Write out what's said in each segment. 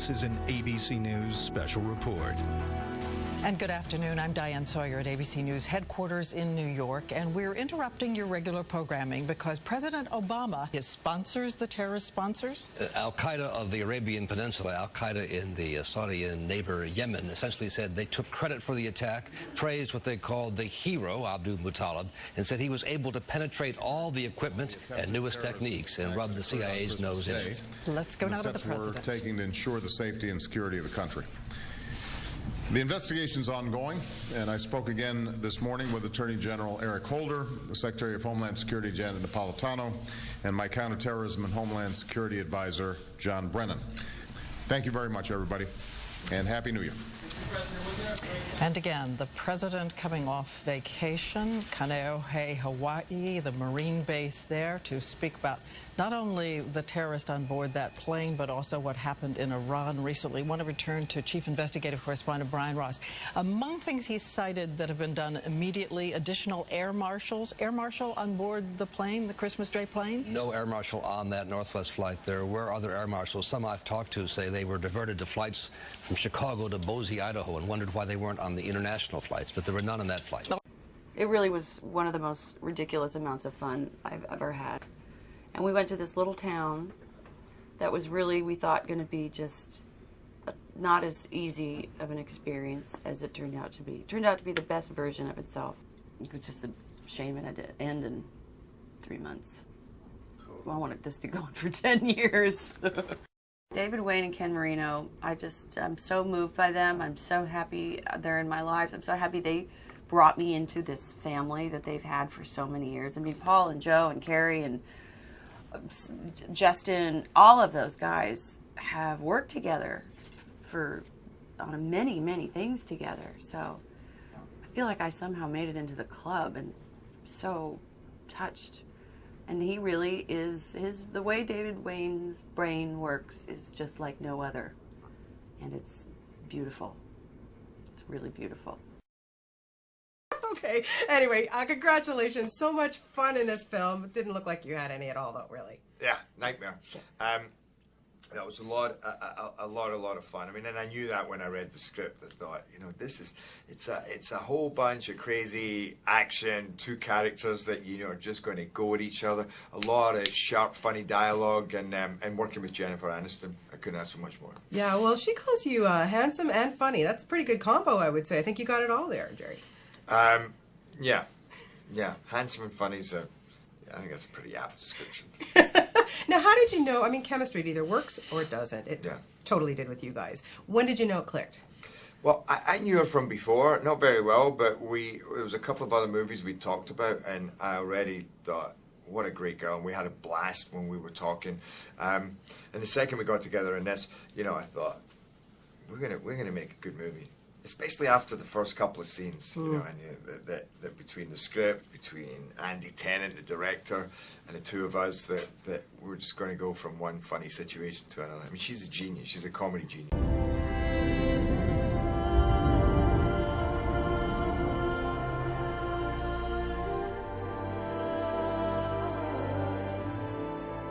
This is an ABC News special report. And good afternoon. I'm Diane Sawyer at ABC News headquarters in New York, and we're interrupting your regular programming because President Obama sponsors the terrorist sponsors. Al-Qaeda of the Arabian Peninsula, Al-Qaeda in the Saudi neighbor Yemen, essentially said they took credit for the attack, praised what they called the hero, Abdul Muttalib, and said he was able to penetrate all the equipment and newest techniques and rub the CIA's nose in it. Let's go now to the president. We're taking to ensure the safety and security of the country. The investigation's ongoing, and I spoke again this morning with Attorney General Eric Holder, the Secretary of Homeland Security Janet Napolitano, and my Counterterrorism and Homeland Security Advisor John Brennan. Thank you very much, everybody, and Happy New Year. And again, the president coming off vacation, Kaneohe, Hawaii, the Marine base there, to speak about not only the terrorist on board that plane, but also what happened in Iran recently. I want to return to Chief Investigative Correspondent Brian Ross. Among things he cited that have been done immediately, additional air marshals. Air marshal on board the plane, the Christmas Day plane? No air marshal on that Northwest flight. There were other air marshals. Some I've talked to say they were diverted to flights from Chicago to Boise, Idaho, and wondered why they weren't on the international flights, but there were none on that flight. It really was one of the most ridiculous amounts of fun I've ever had. And we went to this little town that was really, we thought, going to be just not as easy of an experience as it turned out to be. It turned out to be the best version of itself. It was just a shame it had to end in 3 months. Well, I wanted this to go on for 10 years. David Wayne and Ken Marino, I'm so moved by them. I'm so happy they're in my lives. I'm so happy they brought me into this family that they've had for so many years. I mean, Paul and Joe and Carrie and Justin, all of those guys have worked together on many, many things together. So I feel like I somehow made it into the club and so touched. And he really is, the way David Wayne's brain works is just like no other. And it's beautiful. It's really beautiful. Okay, anyway, congratulations. So much fun in this film. It didn't look like you had any at all, though, really. Yeah, nightmare. That was a lot of fun. I mean, and I knew that when I read the script. I thought, you know, it's a whole bunch of crazy action, two characters that, you know, are just going to go at each other. A lot of sharp, funny dialogue, and working with Jennifer Aniston, I couldn't ask for much more. Yeah, well, she calls you handsome and funny. That's a pretty good combo, I would say. I think you got it all there, Jerry. Yeah, handsome and funny. So, yeah, I think that's a pretty apt description. Now, how did you know? I mean, chemistry, it either works or it doesn't. It Yeah. totally did with you guys. When did you know it clicked? Well, I knew her from before, not very well, but there was a couple of other movies we talked about, and I already thought, what a great girl, and we had a blast when we were talking. And the second we got together in this, you know, I thought, we're gonna make a good movie. Especially after the first couple of scenes, you know, and that between the script, between Andy Tennant, the director, and the two of us, that we're just going to go from one funny situation to another. I mean, she's a genius. She's a comedy genius.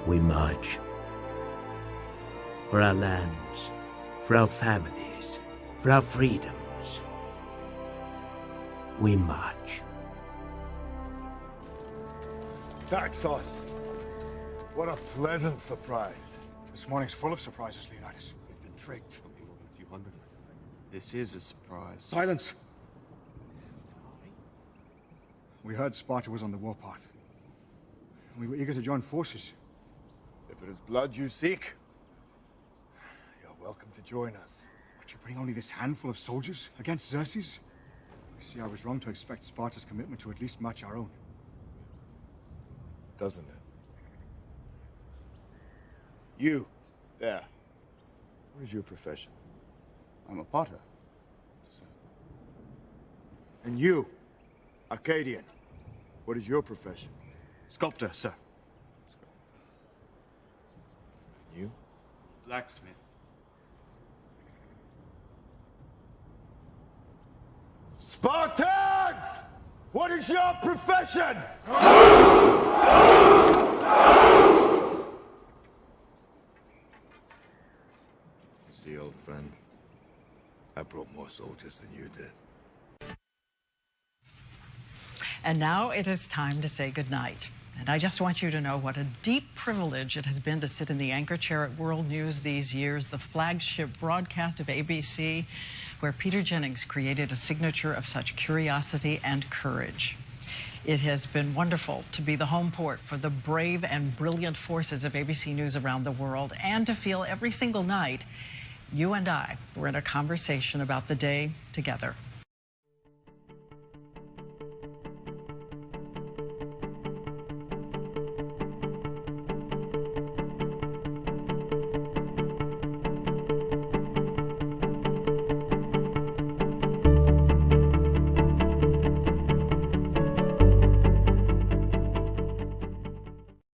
We march for our lands, for our families, for our freedoms. We march. Dark sauce. What a pleasant surprise. This morning's full of surprises, Leonidas. We've been tricked. There'll be more than a few hundred. This is a surprise. Silence. We heard Sparta was on the warpath. We were eager to join forces. If it is blood you seek, you're welcome to join us. But you bring only this handful of soldiers against Xerxes? You see, I was wrong to expect Sparta's commitment to at least match our own. Doesn't it? You, there. What is your profession? I'm a potter. And you, Arcadian, what is your profession? Sculptor, sir. You? Blacksmith. Spartans! What is your profession? Sealed. friend. I brought more soldiers than you did. And now it is time to say goodnight. And I just want you to know what a deep privilege it has been to sit in the anchor chair at World News these years, the flagship broadcast of ABC, where Peter Jennings created a signature of such curiosity and courage. It has been wonderful to be the home port for the brave and brilliant forces of ABC News around the world, and to feel every single night you and I were in a conversation about the day together.